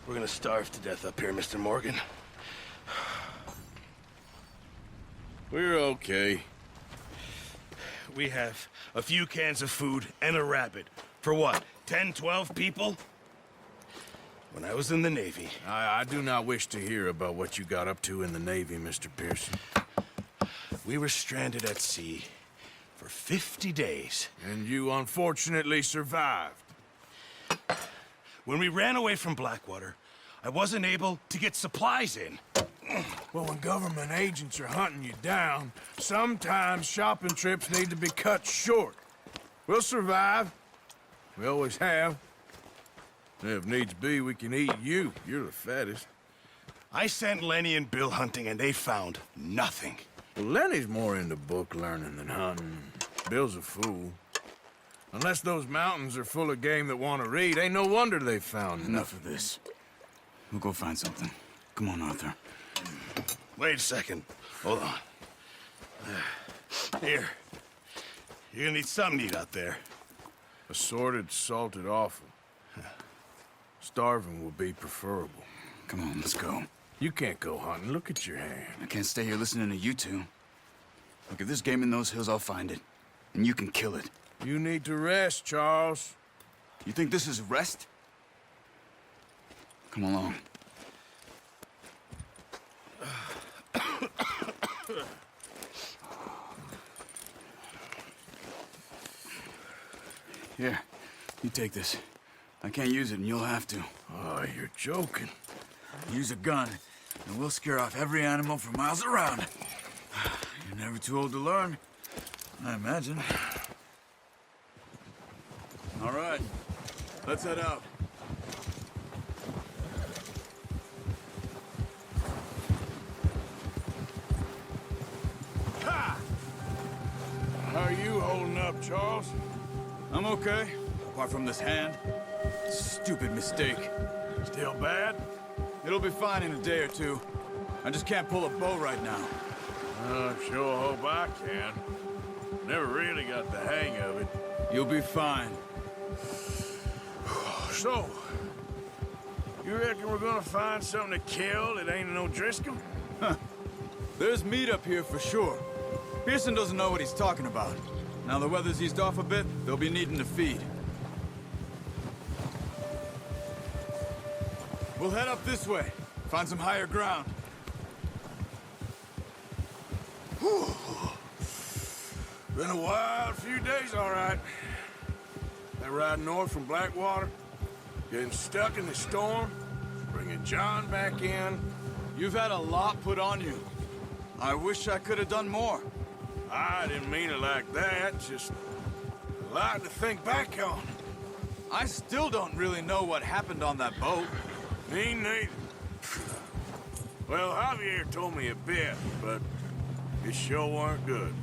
We're gonna starve to death up here, Mr. Morgan. We're okay. We have a few cans of food and a rabbit. For what, 10, 12 people? When I was in the Navy... I do not wish to hear about what you got up to in the Navy, Mr. Pearson. We were stranded at sea for 50 days. And you unfortunately survived. When we ran away from Blackwater, I wasn't able to get supplies in. Well, when government agents are hunting you down, sometimes shopping trips need to be cut short. We'll survive. We always have. If needs be, we can eat you. You're the fattest. I sent Lenny and Bill hunting, and they found nothing. Well, Lenny's more into book learning than hunting. Bill's a fool. Unless those mountains are full of game that want to read, ain't no wonder they found Enough of this. We'll go find something. Come on, Arthur. Wait a second. Hold on. Here. You're gonna need something to eat out there. Assorted, salted offal. Starving will be preferable. Come on, let's go. You can't go hunting. Look at your hand. I can't stay here listening to you two. Look, if there's game in those hills, I'll find it. And you can kill it. You need to rest, Charles. You think this is rest? Come along. Here, you take this. I can't use it, and you'll have to. Oh, you're joking. Use a gun, and we'll scare off every animal for miles around. You're never too old to learn, I imagine. All right, let's head out. Ha! How are you holding up, Charles? I'm okay, apart from this hand. Stupid mistake. Still bad? It'll be fine in a day or two. I just can't pull a bow right now. I sure hope I can. Never really got the hang of it. You'll be fine. So, you reckon we're gonna find something to kill that ain't no Driscoll? There's meat up here for sure. Pearson doesn't know what he's talking about. Now the weather's eased off a bit, they'll be needing to feed. We'll head up this way. Find some higher ground. Whew. Been a wild few days, all right. That ride north from Blackwater, getting stuck in the storm, bringing John back in. You've had a lot put on you. I wish I could have done more. I didn't mean it like that, just a lot to think back on. I still don't really know what happened on that boat. Me neither. Well, Javier told me a bit, but it sure weren't good.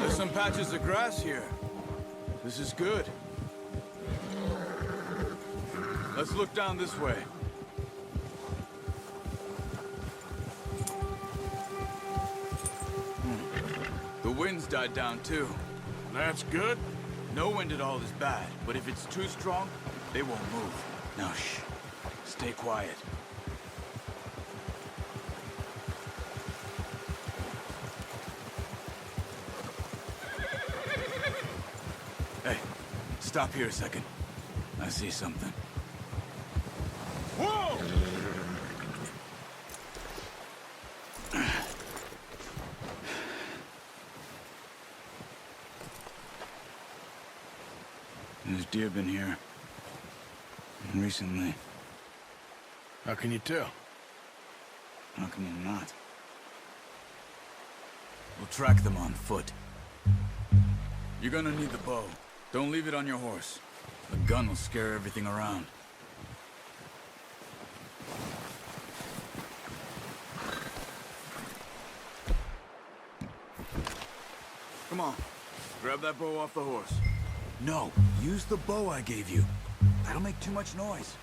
Some patches of grass here. This is good. Let's look down this way. The wind's died down too. That's good. No wind at all is bad, but if it's too strong, they won't move. Now shh. Stay quiet. Hey, stop here a second. I see something. Whoa! There's deer been here. recently. How can you tell? How can you not? We'll track them on foot. You're gonna need the bow. Don't leave it on your horse. The gun will scare everything around. Come on. Grab that bow off the horse. No, use the bow I gave you. That'll make too much noise.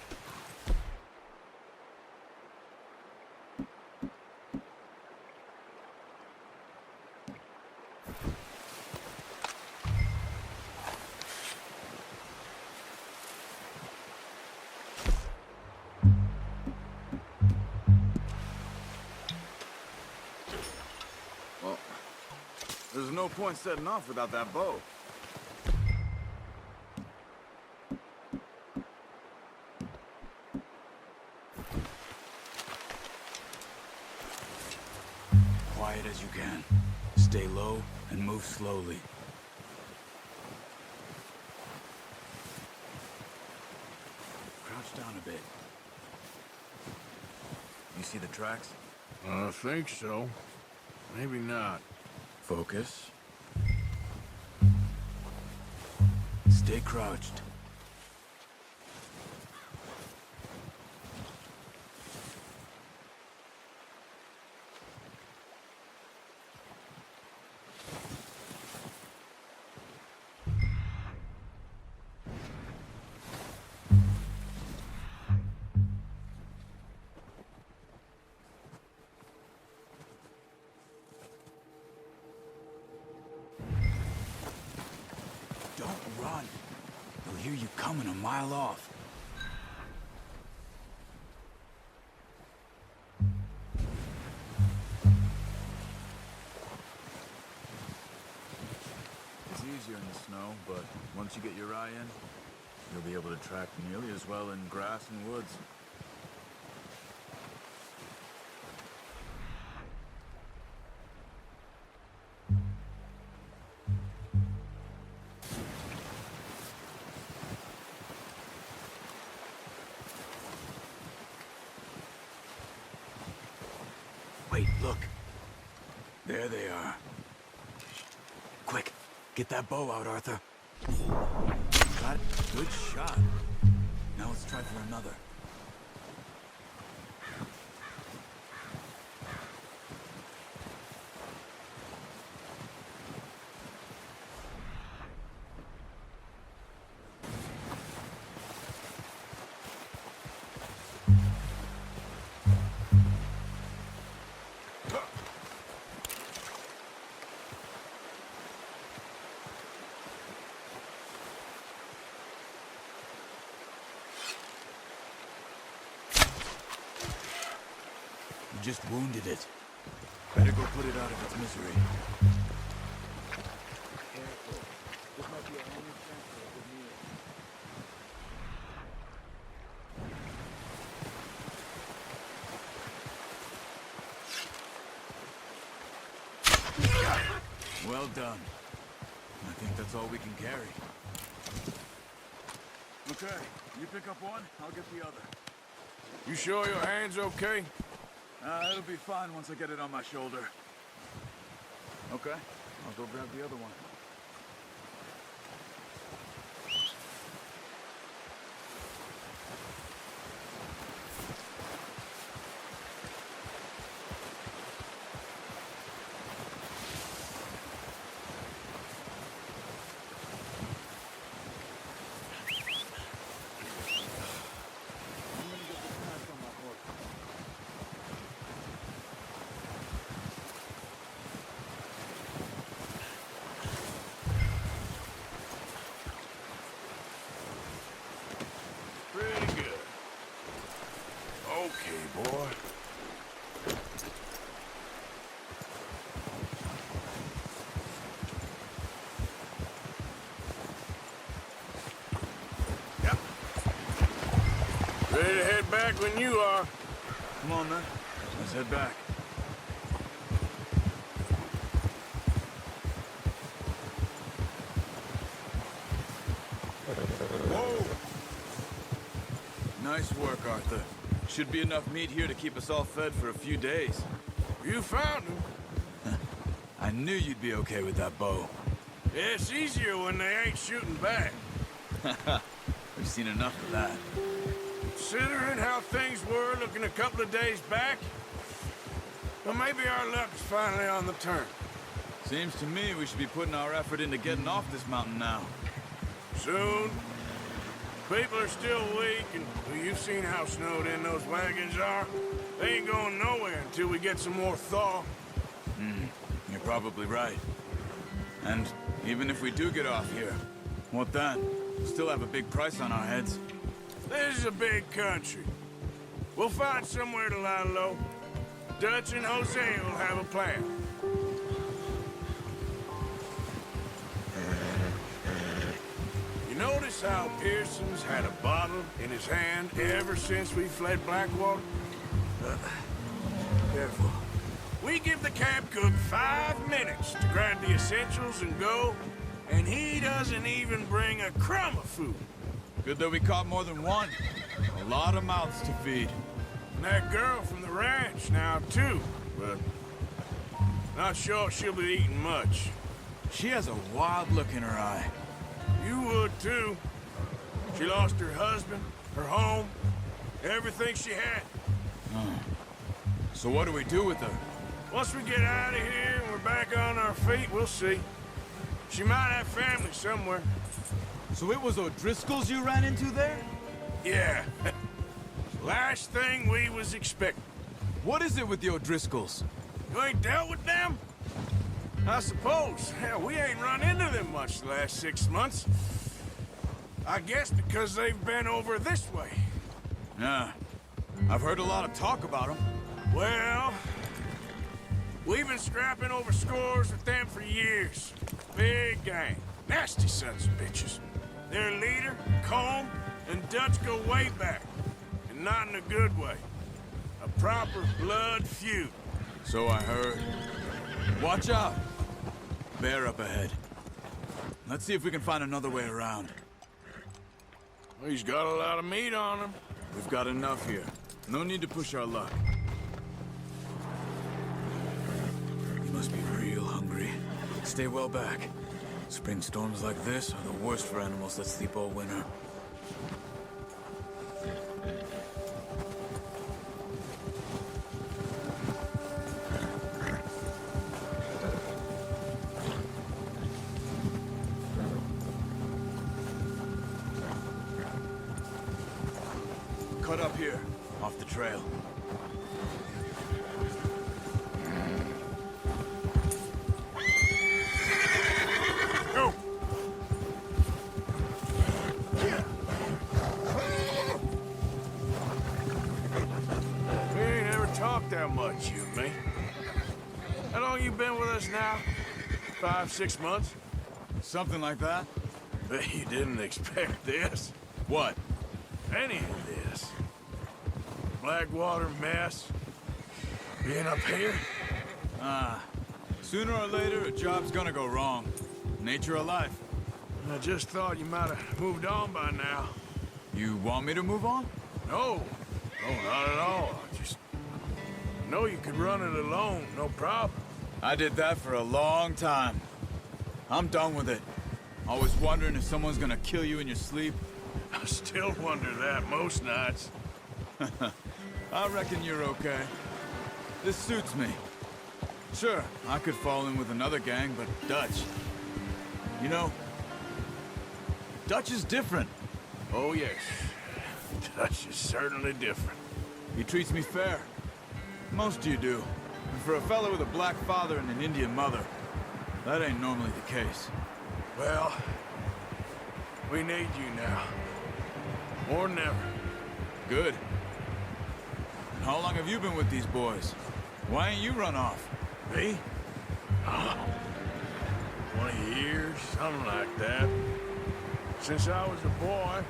Well, there's no point setting off without that bow. Quiet as you can. Stay low and move slowly. Crouch down a bit. You see the tracks? I think so. Maybe not. Focus. Stay crouched. Don't run. They'll hear you coming a mile off. It's easier in the snow, but once you get your eye in, you'll be able to track nearly as well in grass and woods. Wait, look. There they are. Quick, get that bow out, Arthur. Got it. Good shot. Now let's try for another. You just wounded it. Better go put it out of its misery. Careful. This might be our only chance for a good meal. Well done. I think that's all we can carry. Okay, you pick up one, I'll get the other. You sure your hand's okay? It'll be fine once I get it on my shoulder. Okay, I'll go grab the other one. Pretty good. Okay, boy. Yep. Ready to head back when you are. Come on, then. Let's head back. Whoa! Nice work, Arthur. Should be enough meat here to keep us all fed for a few days. You found him. I knew you'd be okay with that bow. Yeah, it's easier when they ain't shooting back. We've seen enough of that. Considering how things were looking a couple of days back, well, maybe our luck is finally on the turn. Seems to me we should be putting our effort into getting off this mountain now. Soon. People are still weak, and well, you've seen how snowed in those wagons are. They ain't going nowhere until we get some more thaw. You're probably right. And even if we do get off here, what then? We'll still have a big price on our heads. This is a big country. We'll find somewhere to lie low. Dutch and Hosea will have a plan. You notice how Pearson's had a bottle in his hand ever since we fled Blackwater? Careful. We give the camp cook 5 minutes to grab the essentials and go, and he doesn't even bring a crumb of food. Good that we caught more than one. A lot of mouths to feed. And that girl from the ranch now, too, but not sure she'll be eating much. She has a wild look in her eye. You would, too. She lost her husband, her home, everything she had. So what do we do with her? Once we get out of here and we're back on our feet, we'll see. She might have family somewhere. So it was O'Driscoll's you ran into there? Yeah. Last thing we was expecting. What is it with the O'Driscolls? You ain't dealt with them? I suppose. Hell, we ain't run into them much the last 6 months. I guess because they've been over this way. Yeah. I've heard a lot of talk about them. Well, we've been scrapping over scores with them for years. Big gang. Nasty sons of bitches. Their leader, Combe, and Dutch go way back. And not in a good way. A proper blood feud. So I heard. Watch out! Bear up ahead. Let's see if we can find another way around. Well, he's got a lot of meat on him. We've got enough here. No need to push our luck. You must be real hungry. Stay well back. Spring storms like this are the worst for animals that sleep all winter. Cut up here, off the trail. Go! We ain't ever talked that much, you and me. How long you been with us now? 5, 6 months? Something like that? Bet you didn't expect this. What? Any of this. Blackwater mess. Being up here? Sooner or later, a job's gonna go wrong. Nature of life. I just thought you might have moved on by now. You want me to move on? No. No, not at all. I just know you could run it alone, no problem. I did that for a long time. I'm done with it. Always wondering if someone's gonna kill you in your sleep. I still wonder that most nights. I reckon you're okay. This suits me. Sure, I could fall in with another gang, but Dutch... You know, Dutch is different. Oh, yes. Dutch is certainly different. He treats me fair. Most of you do. And for a fellow with a black father and an Indian mother, that ain't normally the case. Well, we need you now. More than ever. Good. And how long have you been with these boys? Why ain't you run off? Me? 20 years, something like that. Since I was a boy.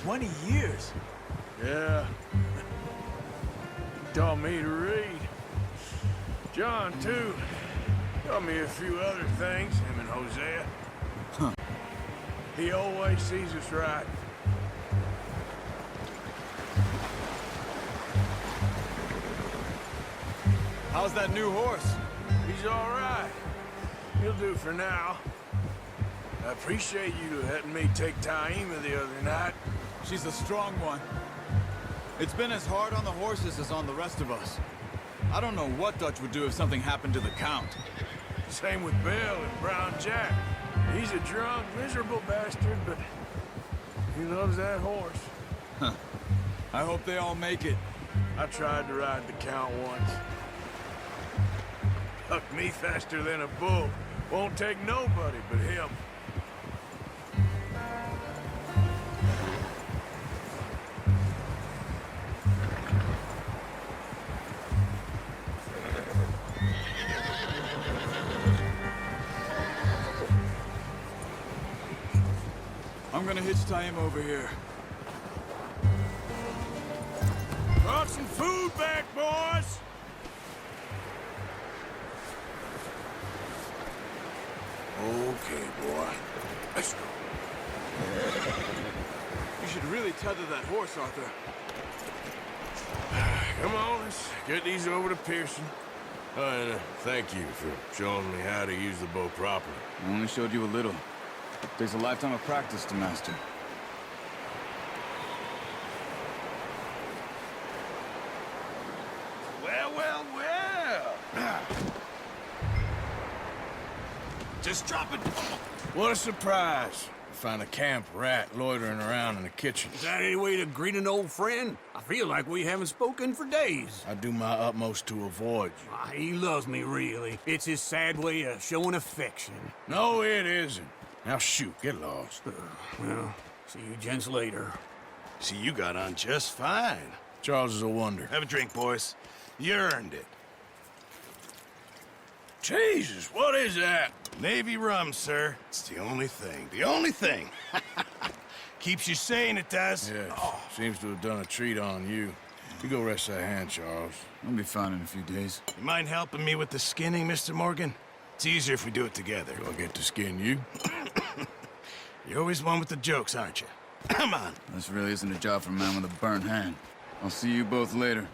20 years? Yeah. He taught me to read. John, too. Taught me a few other things, him and Hosea. He always sees us right. How's that new horse? He's all right. He'll do for now. I appreciate you letting me take Taima the other night. She's a strong one. It's been as hard on the horses as on the rest of us. I don't know what Dutch would do if something happened to the Count. Same with Bill and Brown Jack. He's a drunk, miserable bastard, but he loves that horse. I hope they all make it. I tried to ride the Count once. Hucked me faster than a bull. Won't take nobody but him. I'm gonna hitch Taima over here. Brought some food back, boys! Okay, boy. Let's go. You should really tether that horse, Arthur. Come on, let's get these over to Pearson. And thank you for showing me how to use the bow properly. I only showed you a little. Takes a lifetime of practice to master. Well, well, well. Just drop it. What a surprise. Find a camp rat loitering around in the kitchen. Is that any way to greet an old friend? I feel like we haven't spoken for days. I do my utmost to avoid you. He loves me, really. It's his sad way of showing affection. No, it isn't. Now shoot, get lost. Well, see you gents later. See, you got on just fine. Charles is a wonder. Have a drink, boys. You earned it. Jesus, what is that? Navy rum, sir. It's the only thing. The only thing. Keeps you sane, it does. Yes, seems to have done a treat on you. You go rest that hand, Charles. I'll be fine in a few days. You mind helping me with the skinning, Mr. Morgan? It's easier if we do it together. Do I get to skin you? You're always one with the jokes, aren't you? Come on. This really isn't a job for a man with a burnt hand. I'll see you both later.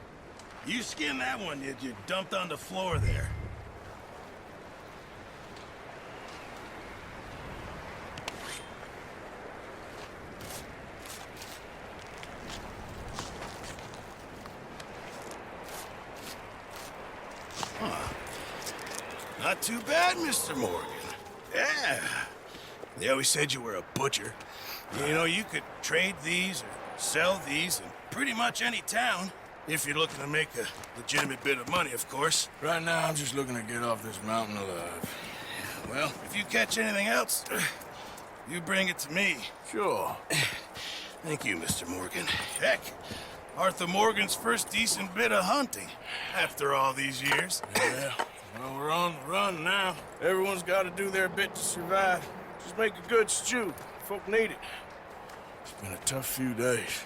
You skinned that one you dumped on the floor there. Not too bad, Mr. Morgan. Yeah. They always said you were a butcher. You know, you could trade these or sell these in pretty much any town. If you're looking to make a legitimate bit of money, of course. Right now, I'm just looking to get off this mountain alive. Well, if you catch anything else, you bring it to me. Sure. Thank you, Mr. Morgan. Heck, Arthur Morgan's first decent bit of hunting after all these years. Yeah. Well, we're on the run now. Everyone's got to do their bit to survive. Just make a good stew. Folk need it. It's been a tough few days.